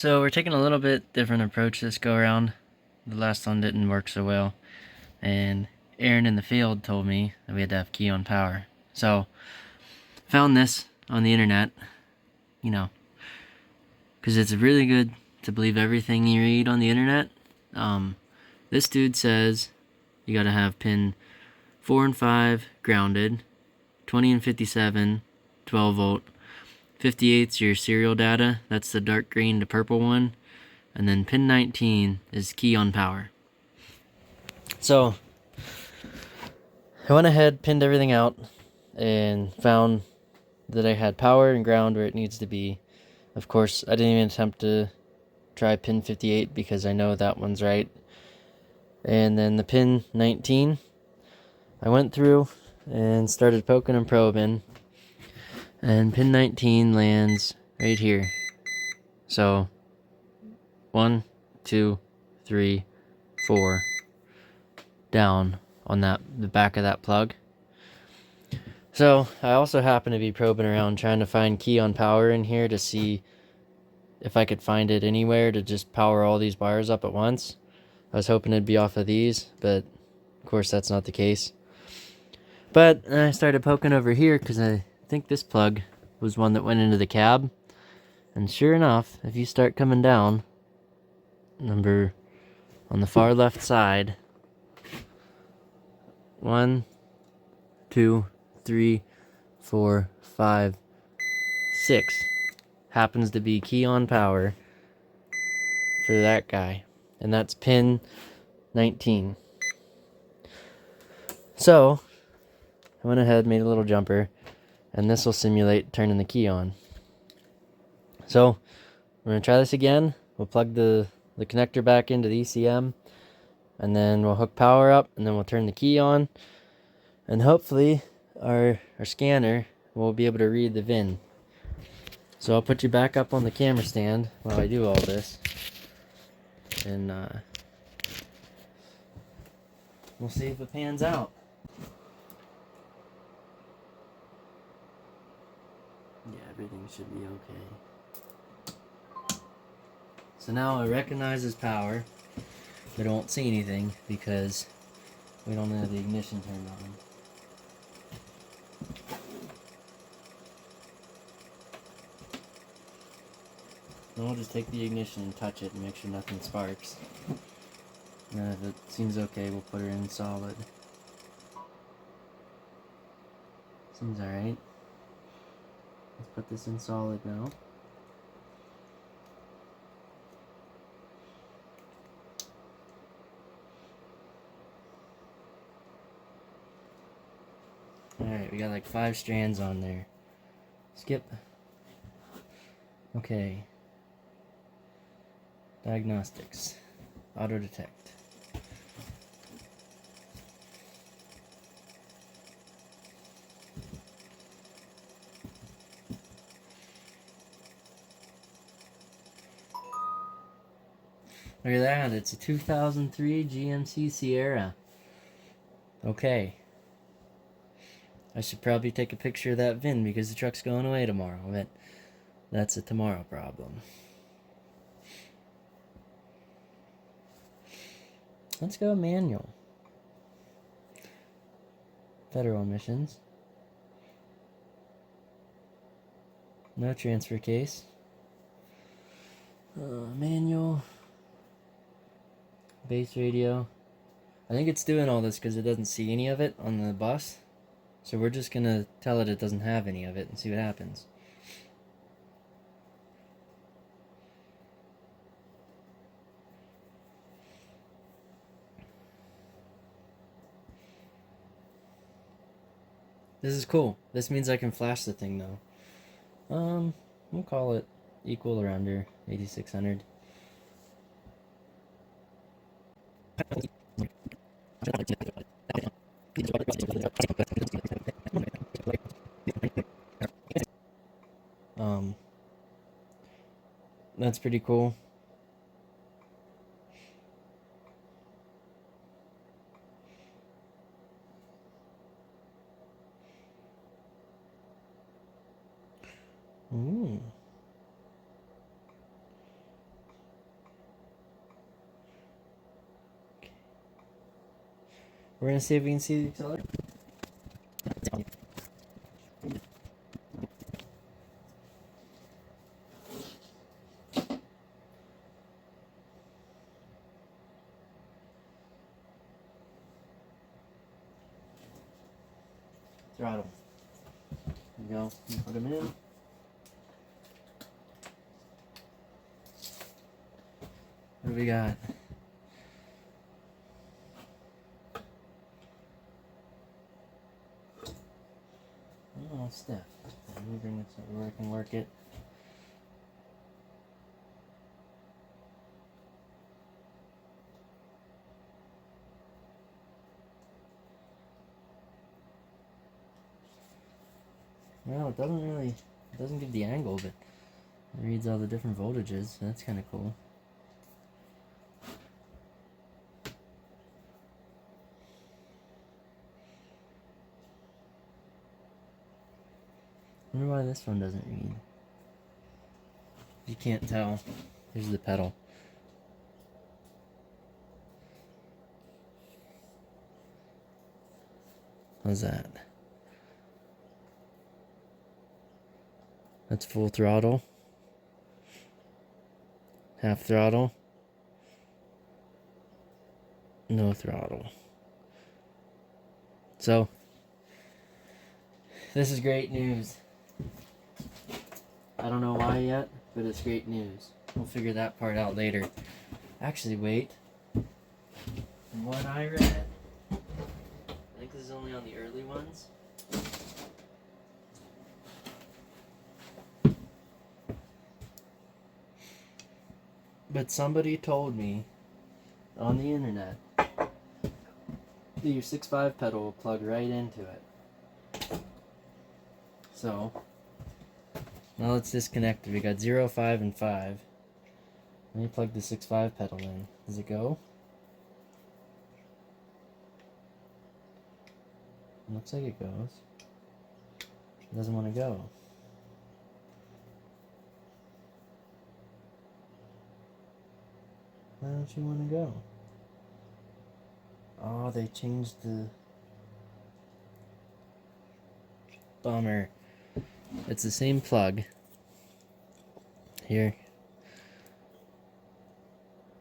So we're taking a little bit different approach this go around. The last one didn't work so well, and Aaron in the field told me that we had to have key on power. So found this on the internet, you know, because it's really good to believe everything you read on the internet. This dude says you gotta have pin 4 and 5 grounded, 20 and 57 12 volt, 58's your serial data, that's the dark green to purple one, and then pin 19 is key on power. So I went ahead, pinned everything out, and found that I had power and ground where it needs to be. Of course, I didn't even attempt to try pin 58 because I know that one's right. And then the pin 19, I went through and started poking and probing, and pin 19 lands right here. So 1, 2, 3, 4 down on the back of that plug. So I also happen to be probing around trying to find key on power in here to see if I could find it anywhere to just power all these wires up at once. I was hoping it'd be off of these, but of course that's not the case. But I started poking over here because I think this plug was one that went into the cab. And sure enough, if you start coming down, number on the far left side, 1, 2, 3, 4, 5, 6 happens to be key on power for that guy, and that's pin 19. So I went ahead, made a little jumper, and this will simulate turning the key on. So we're gonna try this again. We'll plug the connector back into the ECM, and then we'll hook power up, and then we'll turn the key on, and hopefully our scanner will be able to read the VIN. So I'll put you back up on the camera stand while I do all this, and we'll see if it pans out. Yeah, everything should be okay. So now it recognizes power, but it won't see anything because we don't have the ignition turned on. Then we'll just take the ignition and touch it and make sure nothing sparks. And if it seems okay, we'll put her in solid. Seems alright. Let's put this in solid now. Alright, we got like 5 strands on there. Skip. Okay. Diagnostics. Auto detect. Look at that, it's a 2003 GMC Sierra. Okay. I should probably take a picture of that VIN because the truck's going away tomorrow, but that's a tomorrow problem. Let's go manual. Federal emissions. No transfer case. Manual. Base radio. I think it's doing all this because it doesn't see any of it on the bus. So we're just going to tell it doesn't have any of it and see what happens. This is cool. This means I can flash the thing though. We'll call it equal or under 8600. That's pretty cool. Ooh. We're gonna see if we can see the accelerator. Throttle. There we go. Put them in. What do we got? Oh, stiff. Let me bring it so where I can work it. Well, it doesn't give the angle, but it reads all the different voltages. So that's kind of cool. I wonder why this one doesn't read. You can't tell. Here's the pedal. How's that? That's full throttle. Half throttle. No throttle. So, this is great news. I don't know why yet, but it's great news. We'll figure that part out later. Actually, wait. From what I read, I think this is only on the early ones. But somebody told me on the internet that your 6.5 pedal will plug right into it. So, now let's disconnect it. We got 0, 5, and 5. Let me plug the 6.5 pedal in. Does it go? Looks like it goes. It doesn't want to go. Why don't you want to go? Oh, they changed the... Bummer. It's the same plug. Here.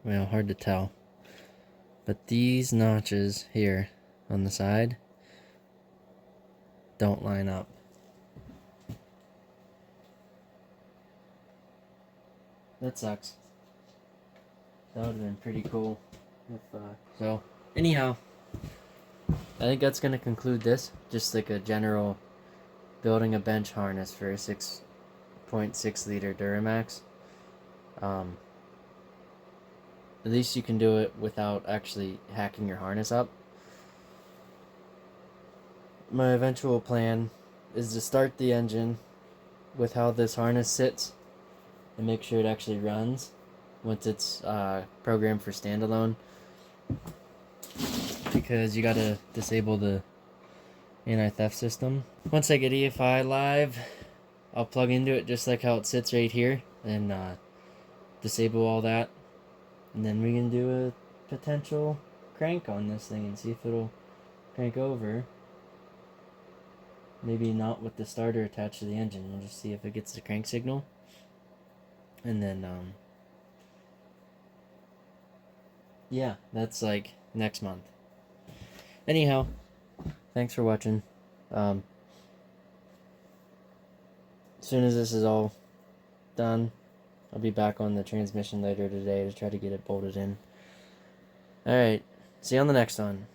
Well, hard to tell. But these notches here on the side don't line up. That sucks. That would have been pretty cool. So, anyhow, I think that's going to conclude this. Just like a general building a bench harness for a 6.6 liter Duramax. At least you can do it without actually hacking your harness up. My eventual plan is to start the engine with how this harness sits and make sure it actually runs once it's programmed for standalone, because you gotta disable the anti-theft system. Once I get EFI live, I'll plug into it just like how it sits right here and disable all that, and then we can do a potential crank on this thing and see if it'll crank over. Maybe not with the starter attached to the engine. We'll just see if it gets the crank signal, and then yeah, that's like next month. Anyhow, thanks for watching. As soon as this is all done, I'll be back on the transmission later today to try to get it bolted in. Alright, see you on the next one.